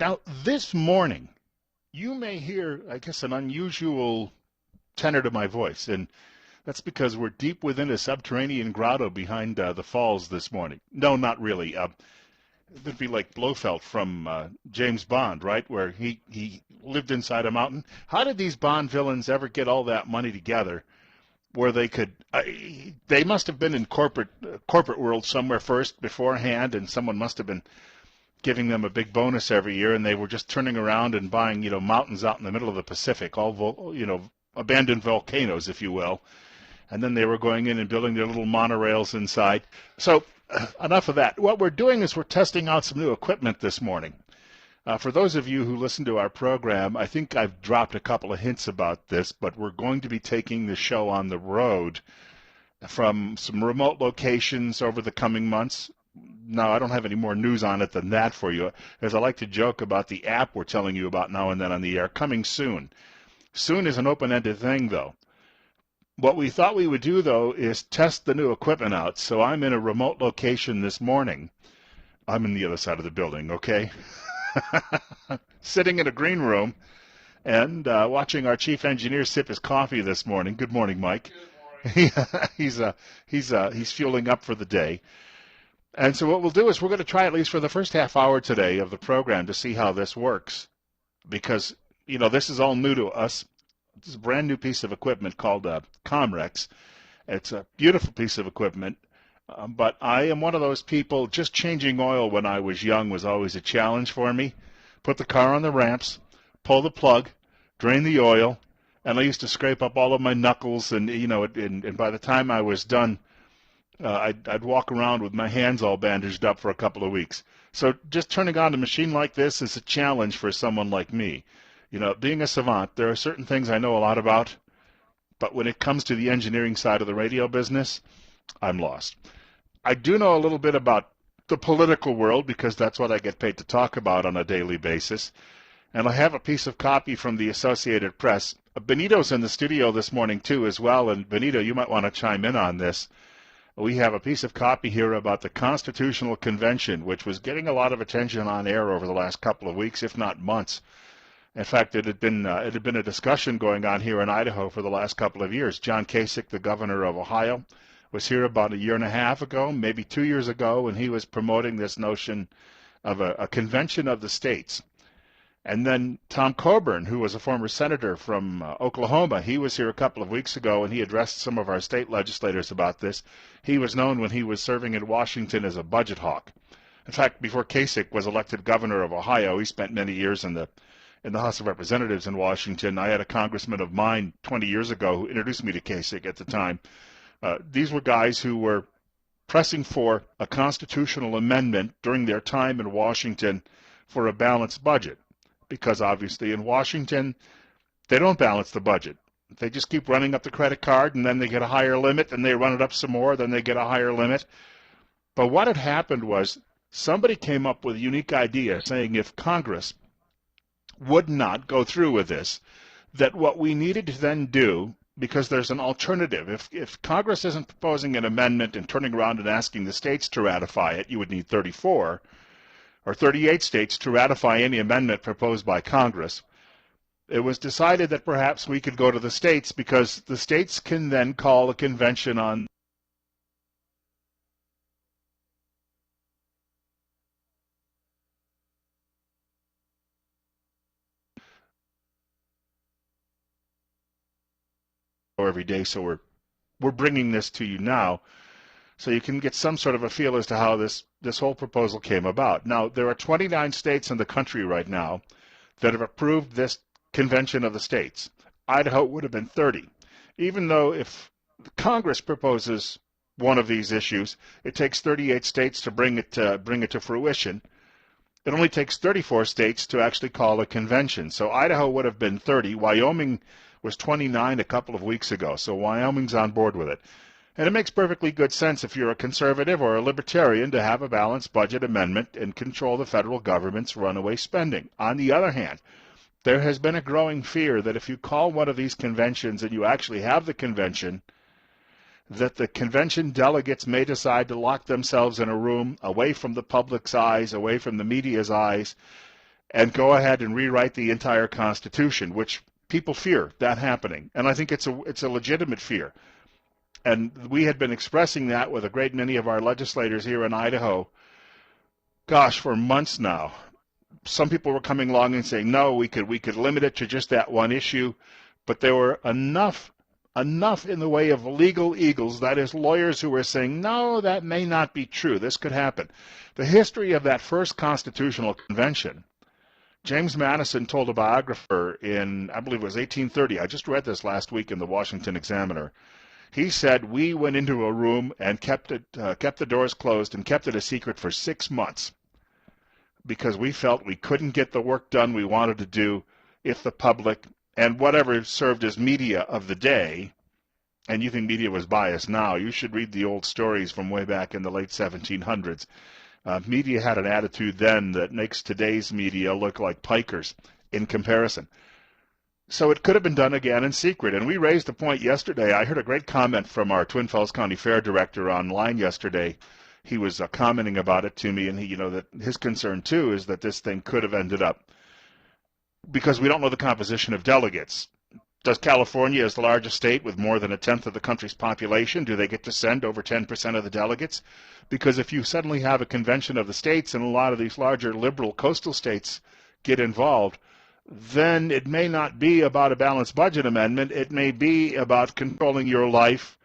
Now, this morning, you may hear, I guess, an unusual tenor to my voice, and that's because we're deep within a subterranean grotto behind the falls this morning. No, not really. It'd be like Blofeld from James Bond, right, where he lived inside a mountain. How did these Bond villains ever get all that money together where they could? They must have been in corporate world somewhere first beforehand, and someone must have been giving them a big bonus every year, and they were just turning around and buying, mountains out in the middle of the Pacific, all abandoned volcanoes, if you will, and then they were going in and building their little monorails inside. So enough of that. What we're doing is we're testing out some new equipment this morning. For those of you who listen to our program, I think I've dropped a couple of hints about this, but we're going to be taking the show on the road from some remote locations over the coming months. No, I don't have any more news on it than that for you, as I like to joke about the app we're telling you about now and then on the air, coming soon. Soon is an open-ended thing, though. What we thought we would do, though, is test the new equipment out. So I'm in a remote location this morning. I'm in the other side of the building, okay? Sitting in a green room and watching our chief engineer sip his coffee this morning. Good morning, Mike. Good morning. He's fueling up for the day. And so what we'll do is we're going to try at least for the first half hour today of the program to see how this works. Because, this is all new to us. This is a brand new piece of equipment called Comrex. It's a beautiful piece of equipment. But I am one of those people, just changing oil when I was young was always a challenge for me. Put the car on the ramps, pull the plug, drain the oil, and I used to scrape up all of my knuckles. And by the time I was done, I'd walk around with my hands all bandaged up for a couple of weeks. So just turning on a machine like this is a challenge for someone like me. Being a savant, there are certain things I know a lot about, but when it comes to the engineering side of the radio business, I'm lost. I do know a little bit about the political world because that's what I get paid to talk about on a daily basis. And I have a piece of copy from the Associated Press. Benito's in the studio this morning, too, as well. And Benito, you might want to chime in on this. We have a piece of copy here about the Constitutional Convention, which was getting a lot of attention on air over the last couple of weeks, if not months. In fact, it had been a discussion going on here in Idaho for the last couple of years. John Kasich, the governor of Ohio, was here about a year and a half ago, maybe 2 years ago, and he was promoting this notion of a convention of the states. And then Tom Coburn, who was a former senator from Oklahoma, he was here a couple of weeks ago, and he addressed some of our state legislators about this. He was known when he was serving in Washington as a budget hawk. In fact, before Kasich was elected governor of Ohio, he spent many years in the House of Representatives in Washington. I had a congressman of mine 20 years ago who introduced me to Kasich at the time. These were guys who were pressing for a constitutional amendment during their time in Washington for a balanced budget. Because obviously in Washington, they don't balance the budget. They just keep running up the credit card, and then they get a higher limit, and they run it up some more, then they get a higher limit. But what had happened was somebody came up with a unique idea saying if Congress would not go through with this, that what we needed to then do, because there's an alternative, if Congress isn't proposing an amendment and turning around and asking the states to ratify it, you would need 34 or 38 states to ratify any amendment proposed by Congress. It was decided that perhaps we could go to the states because the states can then call a convention on every day. So we're bringing this to you now so you can get some sort of a feel as to how this whole proposal came about. Now, there are 29 states in the country right now that have approved this convention of the states. Idaho would have been 30. Even though if Congress proposes one of these issues, it takes 38 states to bring it to fruition. It only takes 34 states to actually call a convention. So Idaho would have been 30. Wyoming was 29 a couple of weeks ago. So Wyoming's on board with it. And it makes perfectly good sense if you're a conservative or a libertarian to have a balanced budget amendment and control the federal government's runaway spending. On the other hand, there has been a growing fear that if you call one of these conventions and you actually have the convention, that the convention delegates may decide to lock themselves in a room away from the public's eyes, away from the media's eyes, and go ahead and rewrite the entire Constitution, which people fear that happening. And I think it's a legitimate fear. And we had been expressing that with a great many of our legislators here in Idaho, gosh, for months now. Some people were coming along and saying, no, we could limit it to just that one issue, but there were enough in the way of legal eagles, that is, lawyers who were saying, no, that may not be true. This could happen. The history of that first constitutional convention, James Madison told a biographer in, I believe it was 1830. I just read this last week in the Washington Examiner. He said, we went into a room and kept the doors closed and kept it a secret for 6 months because we felt we couldn't get the work done we wanted to do if the public and whatever served as media of the day, and you think media was biased now, you should read the old stories from way back in the late 1700s. Media had an attitude then that makes today's media look like pikers in comparison. So it could have been done again in secret. And we raised the point yesterday. I heard a great comment from our Twin Falls County Fair director online yesterday. He was commenting about it to me, and that his concern too is that this thing could have ended up, because we don't know the composition of delegates. Does California, as the largest state with more than a tenth of the country's population, do they get to send over 10% of the delegates? Because if you suddenly have a convention of the states and a lot of these larger liberal coastal states get involved, then it may not be about a balanced budget amendment. It may be about controlling your life,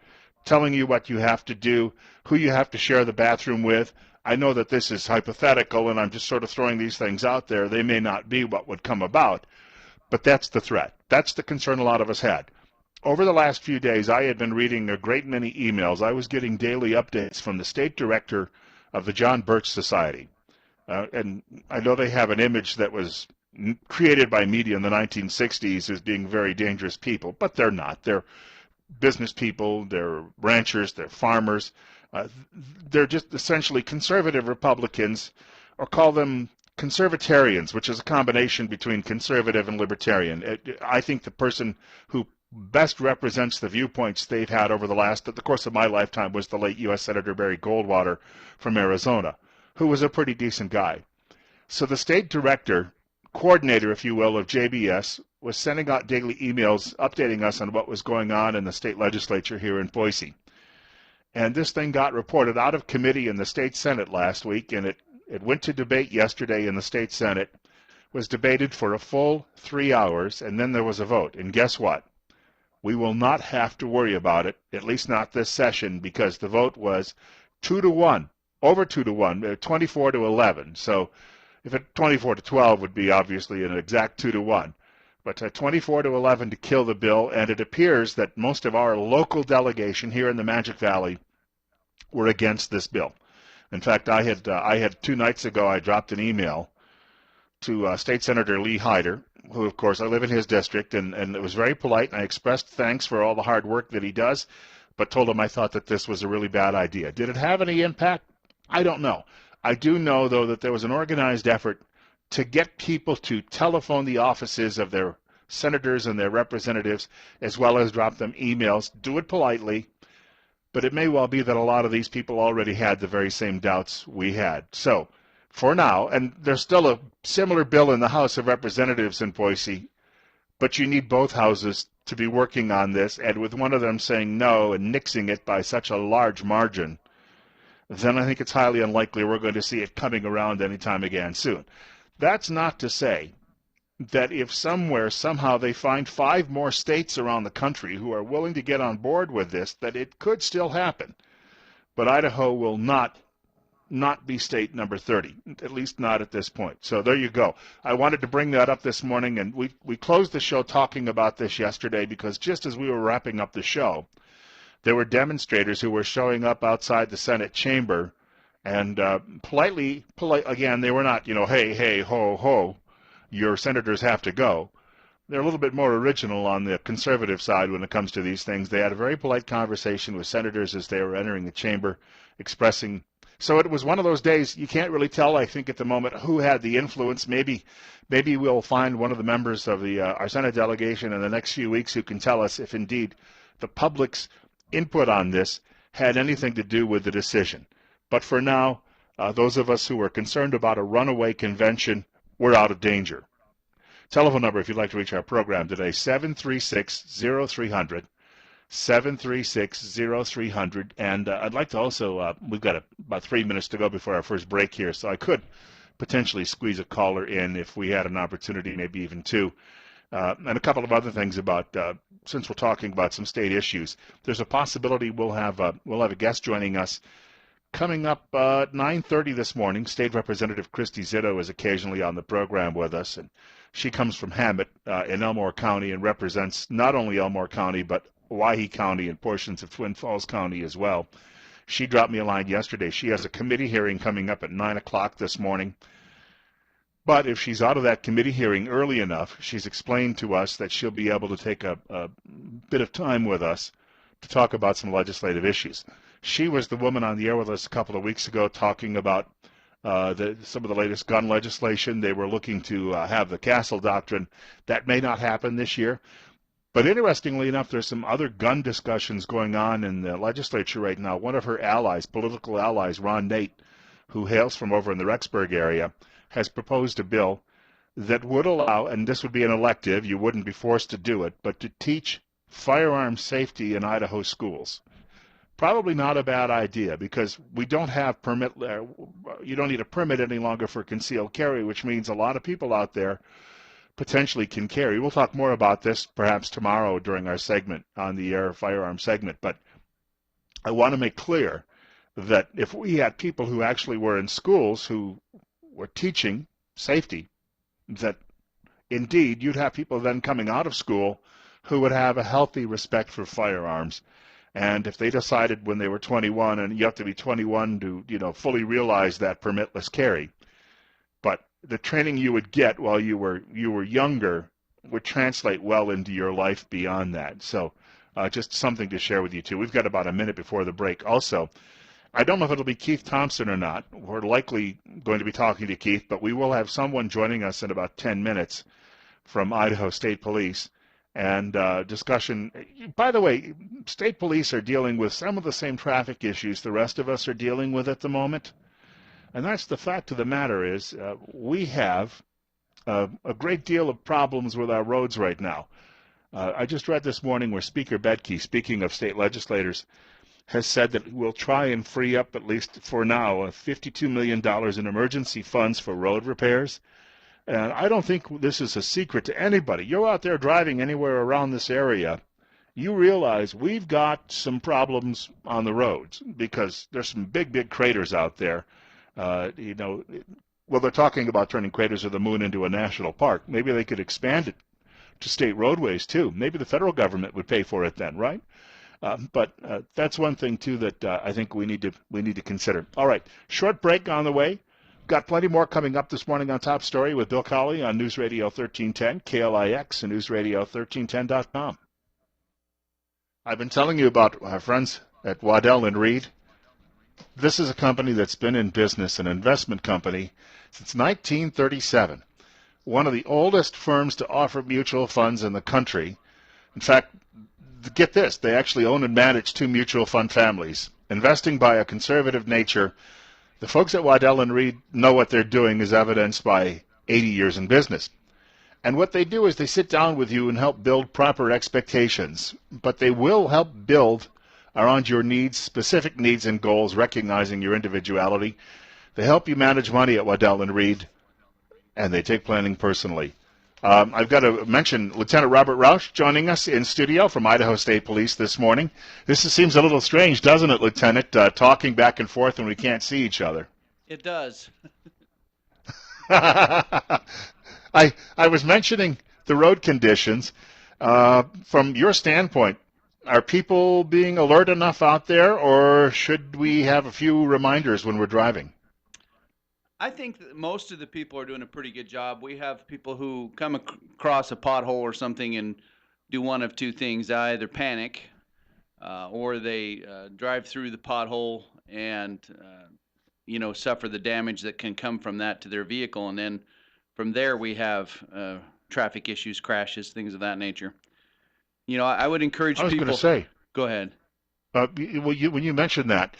telling you what you have to do, who you have to share the bathroom with. I know that this is hypothetical, and I'm just sort of throwing these things out there. They may not be what would come about. But that's the threat. That's the concern a lot of us had. Over the last few days, I had been reading a great many emails. I was getting daily updates from the state director of the John Birch Society. And I know they have an image that was created by media in the 1960s as being very dangerous people, but they're not. They're business people, they're ranchers, they're farmers. They're just essentially conservative Republicans, or call them conservatarians, which is a combination between conservative and libertarian. I think the person who best represents the viewpoints they've had over the course of my lifetime was the late U.S. Senator Barry Goldwater from Arizona, who was a pretty decent guy. So the state director, coordinator, if you will, of JBS, was sending out daily emails updating us on what was going on in the state legislature here in Boise. And this thing got reported out of committee in the state Senate last week, and it went to debate yesterday in the state Senate, was debated for a full 3 hours, and then there was a vote. And guess what? We will not have to worry about it, at least not this session, because the vote was 2-1, over 2-1, 24-11. So if it 24-12 would be obviously an exact 2-1. But 24-11 to kill the bill, and it appears that most of our local delegation here in the Magic Valley were against this bill. In fact, I had 2 nights ago, I dropped an email to State Senator Lee Hyder, who, of course, I live in his district, and it was very polite, and I expressed thanks for all the hard work that he does, but told him I thought that this was a really bad idea. Did it have any impact? I don't know. I do know, though, that there was an organized effort to get people to telephone the offices of their senators and their representatives, as well as drop them emails. Do it politely. But it may well be that a lot of these people already had the very same doubts we had. So, for now, and there's still a similar bill in the House of Representatives in Boise, but you need both houses to be working on this, and with one of them saying no and nixing it by such a large margin, then I think it's highly unlikely we're going to see it coming around anytime again soon. That's not to say that if somewhere, somehow they find 5 more states around the country who are willing to get on board with this, that it could still happen. But Idaho will not be state number 30, at least not at this point. So there you go. I wanted to bring that up this morning, and we closed the show talking about this yesterday because just as we were wrapping up the show, there were demonstrators who were showing up outside the Senate chamber, and polite, again, they were not, hey, hey, ho, ho, your senators have to go. They're a little bit more original on the conservative side when it comes to these things. They had a very polite conversation with senators as they were entering the chamber, expressing. So it was one of those days you can't really tell, I think, at the moment who had the influence. Maybe we'll find one of the members of our Senate delegation in the next few weeks who can tell us if indeed the public's input on this had anything to do with the decision. But for now, those of us who are concerned about a runaway convention we're out of danger. Telephone number if you'd like to reach our program today, 736-0300. 736-0300. And I'd like to also, we've got about 3 minutes to go before our first break here, so I could potentially squeeze a caller in if we had an opportunity, maybe even two. And a couple of other things about, since we're talking about some state issues, there's a possibility we'll have a guest joining us coming up at 9:30 this morning. State Representative Christy Zitto is occasionally on the program with us, and she comes from Hammett in Elmore County and represents not only Elmore County but Owyhee County and portions of Twin Falls County as well. She dropped me a line yesterday. She has a committee hearing coming up at 9 o'clock this morning. But if she's out of that committee hearing early enough, she's explained to us that she'll be able to take a bit of time with us to talk about some legislative issues. She was the woman on the air with us a couple of weeks ago talking about some of the latest gun legislation. They were looking to have the Castle Doctrine. That may not happen this year. But interestingly enough, there's some other gun discussions going on in the legislature right now. One of her allies, political allies, Ron Nate, who hails from over in the Rexburg area, has proposed a bill that would allow, and this would be an elective, you wouldn't be forced to do it, but to teach firearm safety in Idaho schools. Probably not a bad idea because we don't have permit, you don't need a permit any longer for concealed carry, which means a lot of people out there potentially can carry. We'll talk more about this perhaps tomorrow during our segment on the air firearm segment, but I want to make clear that if we had people who actually were in schools who were teaching safety, that indeed you'd have people then coming out of school who would have a healthy respect for firearms. And if they decided when they were 21, and you have to be 21 to, fully realize that permitless carry, but the training you would get while you were younger would translate well into your life beyond that. So just something to share with you too. We've got about a minute before the break. Also, I don't know if it'll be Keith Thompson or not. We're likely going to be talking to Keith, but we will have someone joining us in about 10 minutes from Idaho State Police. And discussion, by the way, state police are dealing with some of the same traffic issues the rest of us are dealing with at the moment. And that's the fact of the matter is we have a great deal of problems with our roads right now. I just read this morning where Speaker Bedke, speaking of state legislators, has said that we'll try and free up, at least for now, $52 million in emergency funds for road repairs. And I don't think this is a secret to anybody. You're out there driving anywhere around this area, you realize we've got some problems on the roads because there's some big, big craters out there. Well, they're talking about turning Craters of the Moon into a national park. Maybe they could expand it to state roadways, too. Maybe the federal government would pay for it then, right? But that's one thing, too, that I think we need to consider. All right, short break on the way. Got plenty more coming up this morning on Top Story with Bill Colley on News Radio 1310, KLIX, and NewsRadio1310.com. I've been telling you about our friends at Waddell & Reed. This is a company that's been in business, an investment company, since 1937. One of the oldest firms to offer mutual funds in the country. In fact, get this, they actually own and manage two mutual fund families. Investing by a conservative nature, the folks at Waddell & Reed know what they're doing is evidenced by 80 years in business. And what they do is they sit down with you and help build proper expectations, but they will help build around your needs, specific needs and goals, recognizing your individuality. They help you manage money at Waddell & Reed, and they take planning personally. I've got to mention Lieutenant Robert Rausch joining us in studio from Idaho State Police this morning. This seems a little strange, doesn't it, Lieutenant, talking back and forth when we can't see each other? It does. I was mentioning the road conditions. From your standpoint, are people being alert enough out there, or should we have a few reminders when we're driving? I think that most of the people are doing a pretty good job. We have people who come across a pothole or something and do one of two things. They either panic or they drive through the pothole and, suffer the damage that can come from that to their vehicle. And then from there we have traffic issues, crashes, things of that nature. I would encourage people. I was going to say. Go ahead. When you mentioned that,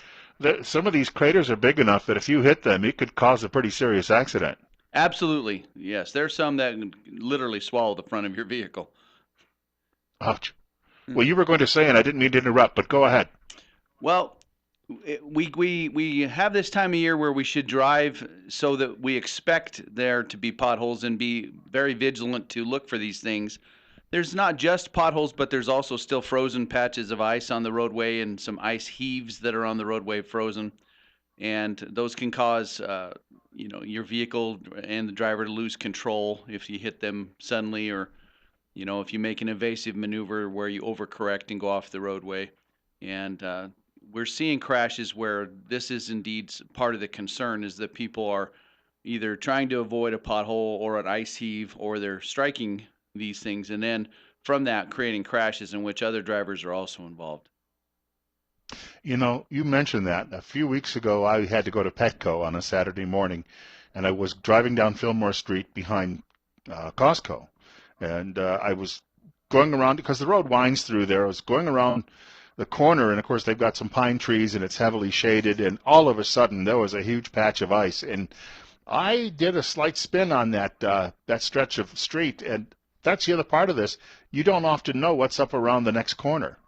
some of these craters are big enough that if you hit them, it could cause a pretty serious accident. Absolutely. Yes. There's some that literally swallow the front of your vehicle. Ouch. Well, you were going to say, and I didn't mean to interrupt, but go ahead. Well, we have this time of year where we should drive so that we expect there to be potholes and be very vigilant to look for these things. There's not just potholes, but there's also still frozen patches of ice on the roadway and some ice heaves that are on the roadway frozen, and those can cause your vehicle and the driver to lose control if you hit them suddenly, or if you make an evasive maneuver where you overcorrect and go off the roadway. And we're seeing crashes where this is indeed part of the concern, is that people are either trying to avoid a pothole or an ice heave, or they're striking these things, and then from that creating crashes in which other drivers are also involved. You mentioned that. A few weeks ago, I had to go to Petco on a Saturday morning, and I was driving down Fillmore Street behind Costco. And I was going around because the road winds through there. I was going around the corner, and of course, they've got some pine trees, and it's heavily shaded. And all of a sudden, there was a huge patch of ice. And I did a slight spin on that stretch of street, and that's the other part of this. You don't often know what's up around the next corner.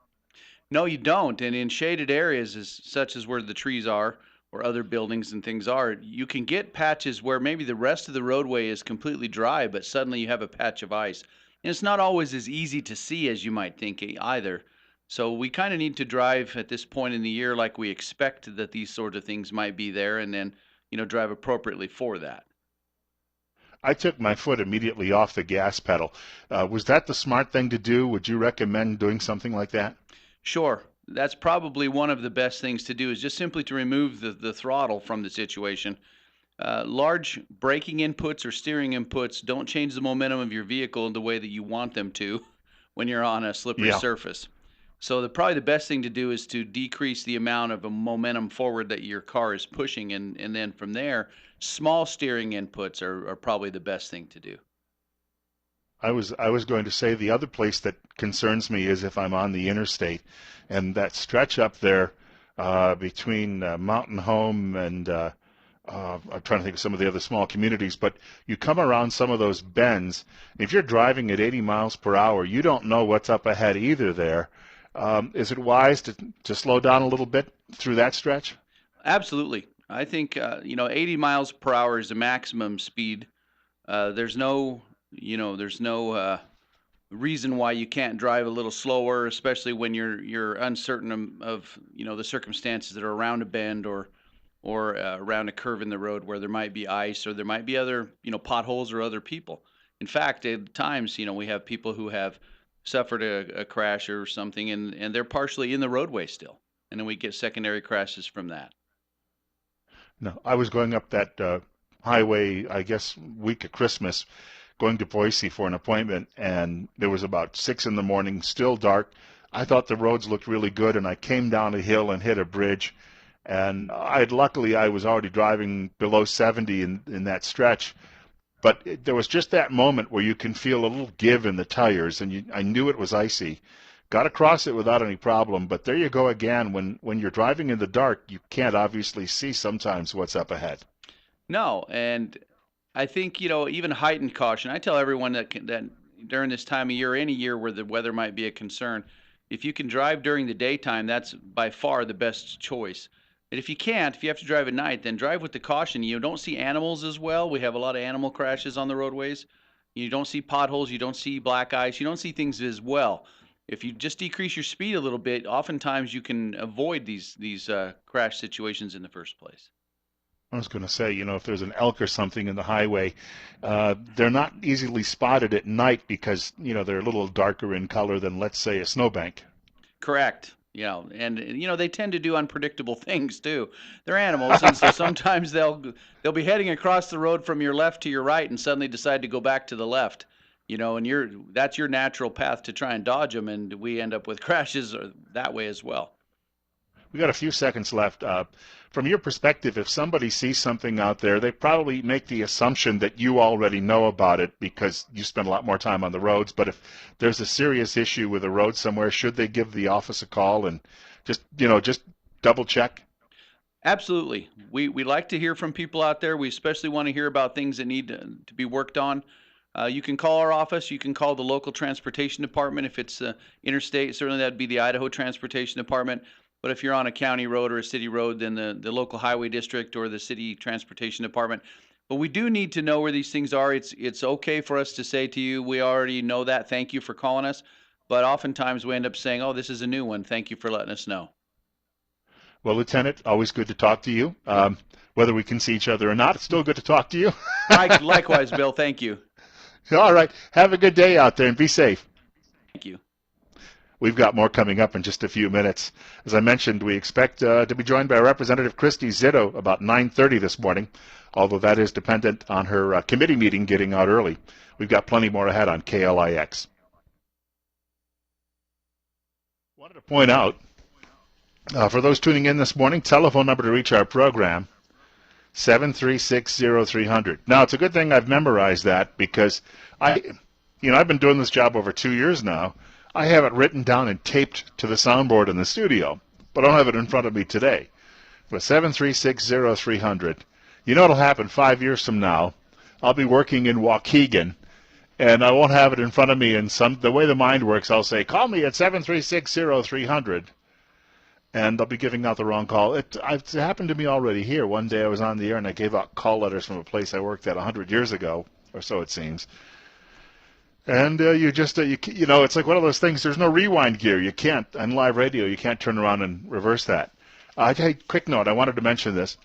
No, you don't. And in shaded areas, such as where the trees are or other buildings and things are, you can get patches where maybe the rest of the roadway is completely dry, but suddenly you have a patch of ice. And it's not always as easy to see as you might think either. So we kind of need to drive at this point in the year like we expect that these sort of things might be there, and then, drive appropriately for that. I took my foot immediately off the gas pedal. Was that the smart thing to do? Would you recommend doing something like that? Sure. That's probably one of the best things to do, is just simply to remove the throttle from the situation. Large braking inputs or steering inputs don't change the momentum of your vehicle in the way that you want them to when you're on a slippery Yeah. surface. So probably the best thing to do is to decrease the amount of a momentum forward that your car is pushing, and then from there, small steering inputs are probably the best thing to do. I was going to say the other place that concerns me is if I'm on the interstate, and that stretch up there between Mountain Home and I'm trying to think of some of the other small communities, but you come around some of those bends. If you're driving at 80 miles per hour, you don't know what's up ahead either there. Is it wise to slow down a little bit through that stretch? Absolutely. I think 80 miles per hour is the maximum speed. There's no reason why you can't drive a little slower, especially when you're uncertain of the circumstances that are around a bend, or around a curve in the road where there might be ice, or there might be other potholes or other people. In fact, at times we have people who have suffered a crash or something, and they're partially in the roadway still, and then we get secondary crashes from that. No, I was going up that highway, I guess, week of Christmas, going to Boise for an appointment, and there was about 6 in the morning, still dark. I thought the roads looked really good, and I came down a hill and hit a bridge. And luckily I was already driving below 70 in that stretch, but there was just that moment where you can feel a little give in the tires, and I knew it was icy. Got across it without any problem, but there you go again. When you're driving in the dark, you can't obviously see sometimes what's up ahead. No, and I think even heightened caution. I tell everyone that during this time of year, any year where the weather might be a concern, if you can drive during the daytime, that's by far the best choice. And if you can't, if you have to drive at night, then drive with the caution. You don't see animals as well. We have a lot of animal crashes on the roadways. You don't see potholes. You don't see black ice. You don't see things as well. If you just decrease your speed a little bit, oftentimes you can avoid these crash situations in the first place. I was going to say, if there's an elk or something in the highway, they're not easily spotted at night because, they're a little darker in color than, let's say, a snowbank. Correct. And they tend to do unpredictable things too. They're animals, and so sometimes they'll be heading across the road from your left to your right, and suddenly decide to go back to the left. And that's your natural path to try and dodge them, and we end up with crashes that way as well. We got a few seconds left. From your perspective, if somebody sees something out there, they probably make the assumption that you already know about it because you spend a lot more time on the roads. But if there's a serious issue with a road somewhere, should they give the office a call and just double check? Absolutely. We like to hear from people out there. We especially want to hear about things that need to be worked on. You can call our office. You can call the local transportation department if it's interstate. Certainly, that'd be the Idaho Transportation Department. But if you're on a county road or a city road, then the local highway district or the city transportation department. But we do need to know where these things are. It's okay for us to say to you, we already know that. Thank you for calling us. But oftentimes we end up saying, oh, this is a new one. Thank you for letting us know. Well, Lieutenant, always good to talk to you. Whether we can see each other or not, it's still good to talk to you. Likewise, Bill. Thank you. All right. Have a good day out there and be safe. Thank you. We've got more coming up in just a few minutes. As I mentioned, we expect to be joined by Representative Christy Zitto about 9:30 this morning, although that is dependent on her committee meeting getting out early. We've got plenty more ahead on KLIX. Wanted to point out, for those tuning in this morning, telephone number to reach our program, 736-0300. Now, it's a good thing I've memorized that because I've been doing this job over 2 years now. I have it written down and taped to the soundboard in the studio, but I don't have it in front of me today. But 736-0300. You know what'll happen 5 years from now? I'll be working in Waukegan, and I won't have it in front of me. And the way the mind works, I'll say, call me at 736-0300. And I'll be giving out the wrong call. It happened to me already here. One day I was on the air and I gave out call letters from a place I worked at 100 years ago, or so it seems. And it's like one of those things. There's no rewind gear. You can't, on live radio, you can't turn around and reverse that. Hey, quick note, I wanted to mention this.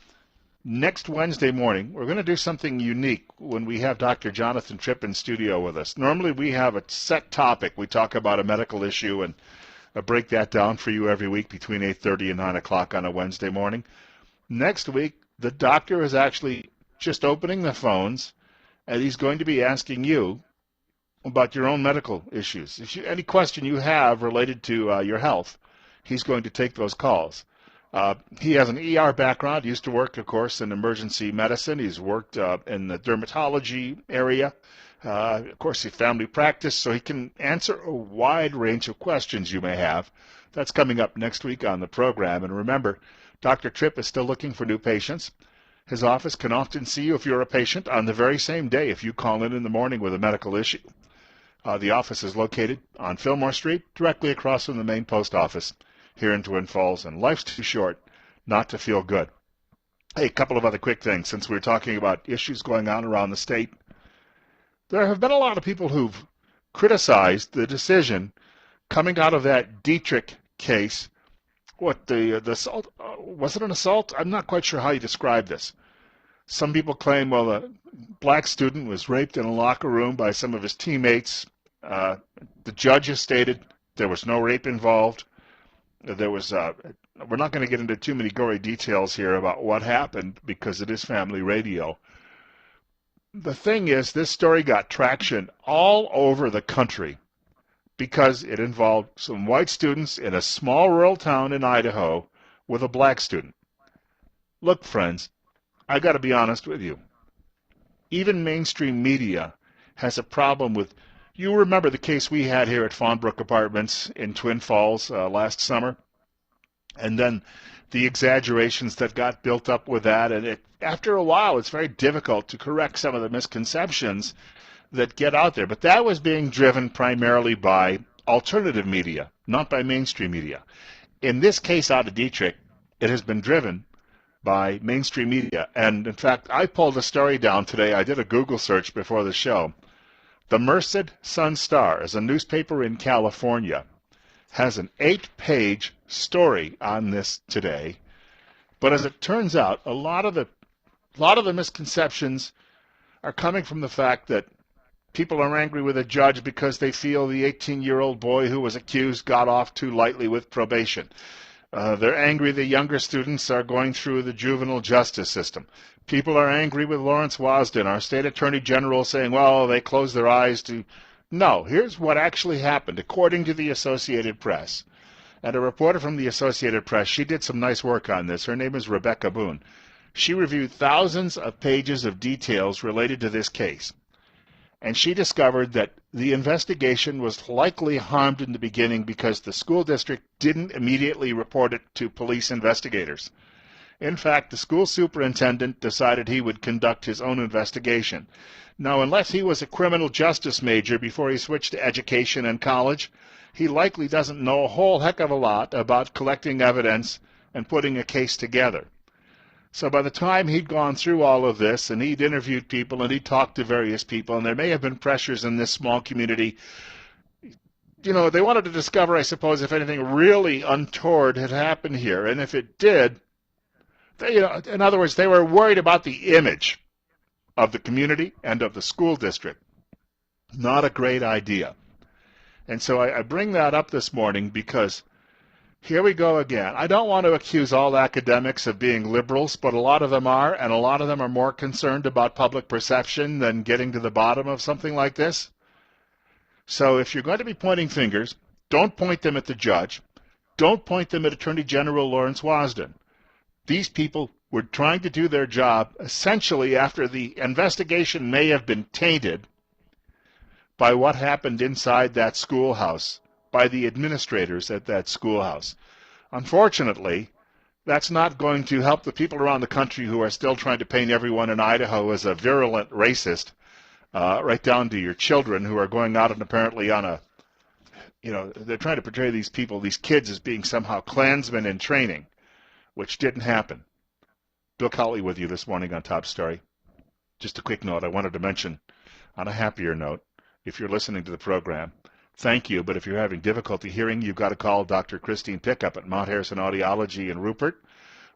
Next Wednesday morning, we're going to do something unique when we have Dr. Jonathan Tripp in studio with us. Normally we have a set topic. We talk about a medical issue and I break that down for you every week between 8:30 and 9 o'clock on a Wednesday morning. Next week, the doctor is actually just opening the phones, and he's going to be asking you about your own medical issues. Any question you have related to your health, he's going to take those calls. He has an ER background, used to work, of course, in emergency medicine. He's worked in the dermatology area. Of course, he family practice, so he can answer a wide range of questions you may have. That's coming up next week on the program. And remember, Dr. Tripp is still looking for new patients. His office can often see you if you're a patient on the very same day if you call in the morning with a medical issue. The office is located on Fillmore Street, directly across from the main post office here in Twin Falls, and life's too short not to feel good. Hey, a couple of other quick things since we're talking about issues going on around the state. There have been a lot of people who've criticized the decision coming out of that Dietrich case. The assault, was it an assault? I'm not quite sure how you describe this. Some people claim, well, a black student was raped in a locker room by some of his teammates. The judge has stated there was no rape involved. We're not going to get into too many gory details here about what happened because it is family radio. The thing is, this story got traction all over the country because it involved some white students in a small rural town in Idaho with a black student. Look, friends, I got to be honest with you. Even mainstream media has a problem with. You remember the case we had here at Fawnbrook Apartments in Twin Falls last summer? And then the exaggerations that got built up with that. And after a while, it's very difficult to correct some of the misconceptions that get out there. But that was being driven primarily by alternative media, not by mainstream media. In this case out of Dietrich, it has been driven by mainstream media. And in fact, I pulled a story down today. I did a Google search before the show. The Merced Sun-Star is a newspaper in California, has an 8-page story on this today. But as it turns out, a lot of the misconceptions are coming from the fact that people are angry with a judge because they feel the 18-year-old boy who was accused got off too lightly with probation. They're angry the younger students are going through the juvenile justice system. People are angry with Lawrence Wasden, our state attorney general, saying, well, they closed their eyes to. No, here's what actually happened, according to the Associated Press. And a reporter from the Associated Press, she did some nice work on this. Her name is Rebecca Boone. She reviewed thousands of pages of details related to this case. And she discovered that the investigation was likely harmed in the beginning because the school district didn't immediately report it to police investigators. In fact, the school superintendent decided he would conduct his own investigation. Now, unless he was a criminal justice major before he switched to education and college, he likely doesn't know a whole heck of a lot about collecting evidence and putting a case together. So by the time he'd gone through all of this, and he'd interviewed people, and he'd talked to various people, and there may have been pressures in this small community, they wanted to discover, I suppose, if anything really untoward had happened here. And if it did, in other words, they were worried about the image of the community and of the school district. Not a great idea. And so I bring that up this morning because here we go again. I don't want to accuse all academics of being liberals, but a lot of them are, and a lot of them are more concerned about public perception than getting to the bottom of something like this. So if you're going to be pointing fingers, don't point them at the judge. Don't point them at Attorney General Lawrence Wasden. These people were trying to do their job essentially after the investigation may have been tainted by what happened inside that schoolhouse, by the administrators at that schoolhouse. Unfortunately, that's not going to help the people around the country who are still trying to paint everyone in Idaho as a virulent racist, right down to your children who are going out and apparently on a, they're trying to portray these people, these kids, as being somehow Klansmen in training, which didn't happen. Bill Colley with you this morning on Top Story. Just a quick note I wanted to mention on a happier note, if you're listening to the program, thank you, but if you're having difficulty hearing, you've got to call Dr. Christine Pickup at Mount Harrison Audiology in Rupert.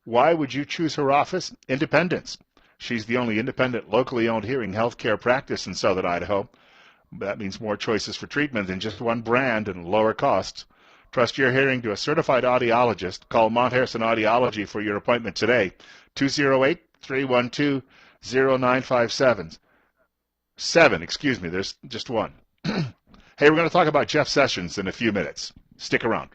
Why would you choose her office? Independence. She's the only independent, locally owned hearing healthcare practice in southern Idaho. That means more choices for treatment than just one brand and lower costs. Trust your hearing to a certified audiologist. Call Mount Harrison Audiology for your appointment today. 208-312-0957. There's just one. Hey, we're going to talk about Jeff Sessions in a few minutes. Stick around.